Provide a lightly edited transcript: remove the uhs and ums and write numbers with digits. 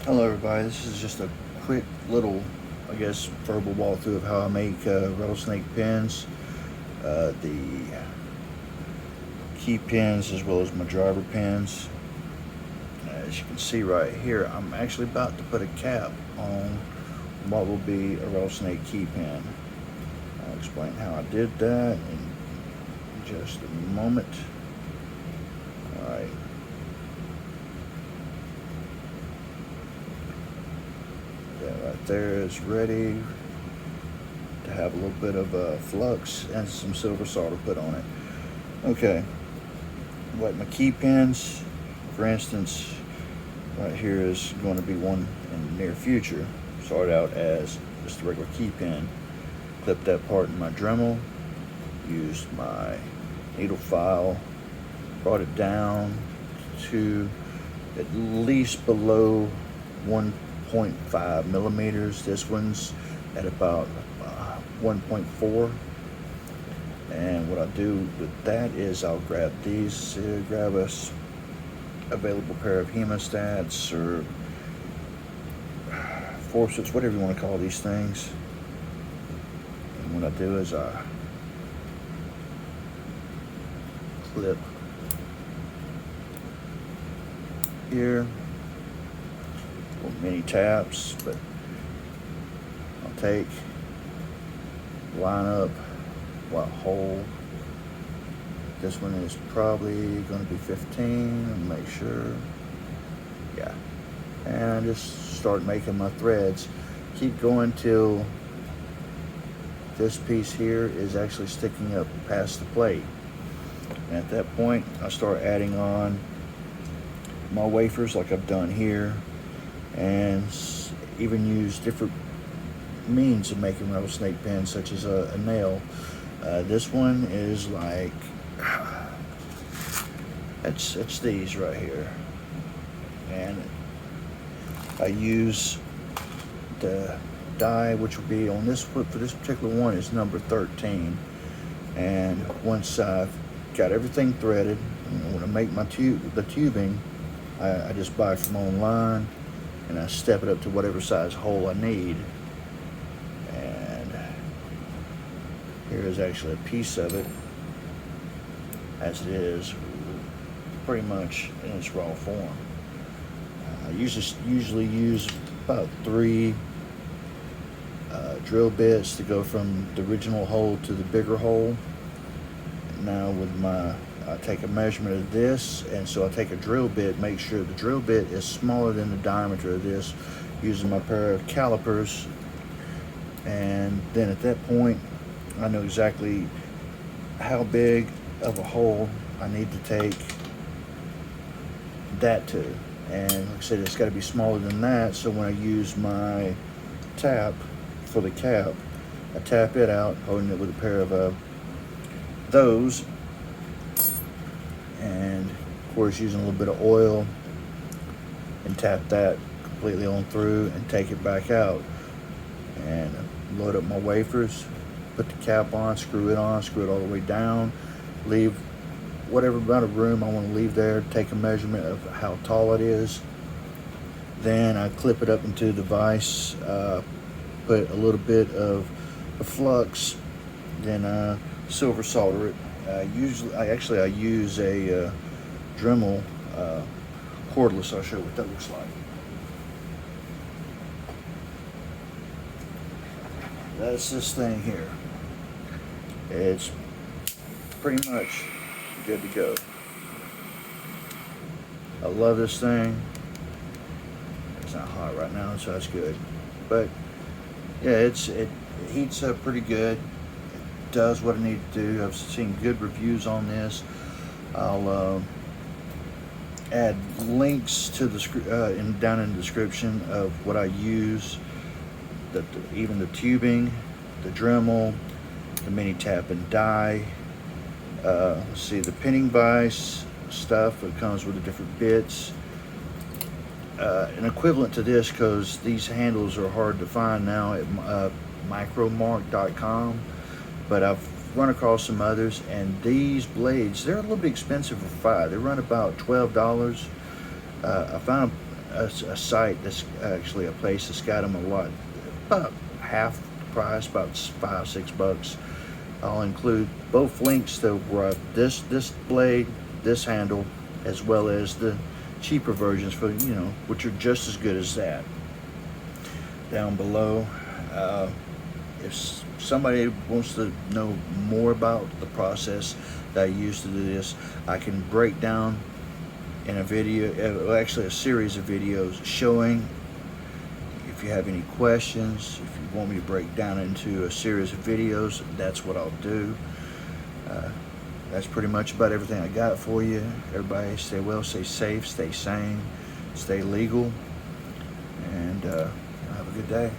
Hello everybody, this is just a quick little, I guess, verbal walkthrough of how I make rattlesnake pins. The key pins as well as my driver pins. As you can see right here, I'm actually about to put a cap on what will be a rattlesnake key pin. I'll explain how I did that in just a moment. Alright. That right there is ready to have a little bit of flux and some silver solder put on it. Okay, what my key pins, for instance, right here is going to be one in the near future. Started out as just a regular key pin, clipped that part in my Dremel, used my needle file, brought it down to at least below 1.5 millimeters. This one's at about 1.4. And what I do with that is I'll grab these, grab a available pair of hemostats or forceps, whatever you want to call these things. And what I do is I clip here, little mini taps, but I'll take, line up what hole. This one is probably going to be 15, and make sure, yeah. And I just start making my threads. Keep going till this piece here is actually sticking up past the plate. And at that point, I start adding on my wafers like I've done here, and even use different means of making rattlesnake pins, such as a nail. This one is like, it's these right here, and I use the die, which will be on this foot for this particular one is number 13. And once I've got everything threaded, when I make my the tubing, I just buy from online, and I step it up to whatever size hole I need. And here is actually a piece of it, as it is pretty much in its raw form. I usually use about 3 drill bits to go from the original hole to the bigger hole. Now with I take a measurement of this, and so I take a drill bit, make sure the drill bit is smaller than the diameter of this, using my pair of calipers. And then at that point, I know exactly how big of a hole I need to take that to. And like I said, it's got to be smaller than that, so when I use my tap for the cap, I tap it out, holding it with a pair of those, and of course using a little bit of oil, and tap that completely on through and take it back out, and load up my wafers, put the cap on, screw it all the way down, leave whatever amount of room I want to leave there, take a measurement of how tall it is. Then I clip it up into the vise, put a little bit of flux, then silver solder it. I use a Dremel cordless. I'll show you what that looks like. That's this thing here. It's pretty much good to go. I love this thing. It's not hot right now, so that's good. But yeah, it heats up pretty good. It does what I need to do. I've seen good reviews on this. I'll add links to the down in the description of what I use. Even the tubing, the Dremel, the mini tap and die. Let's see, the pinning vise stuff. It comes with the different bits. An equivalent to this, because these handles are hard to find now at micromark.com, but I've run across some others, and these blades, they're a little bit expensive for $5. They run about $12. I found a site that's actually a place that's got them a lot, about half the price, about $5-6. I'll include both links to this blade, this handle, as well as the cheaper versions for, you know, which are just as good as that, down below. If somebody wants to know more about the process that I use to do this, I can break down in a video, actually a series of videos showing. If you have any questions, if you want me to break down into a series of videos, that's what I'll do. That's pretty much about everything I got for you. Everybody stay well, stay safe, stay sane, stay legal, and have a good day.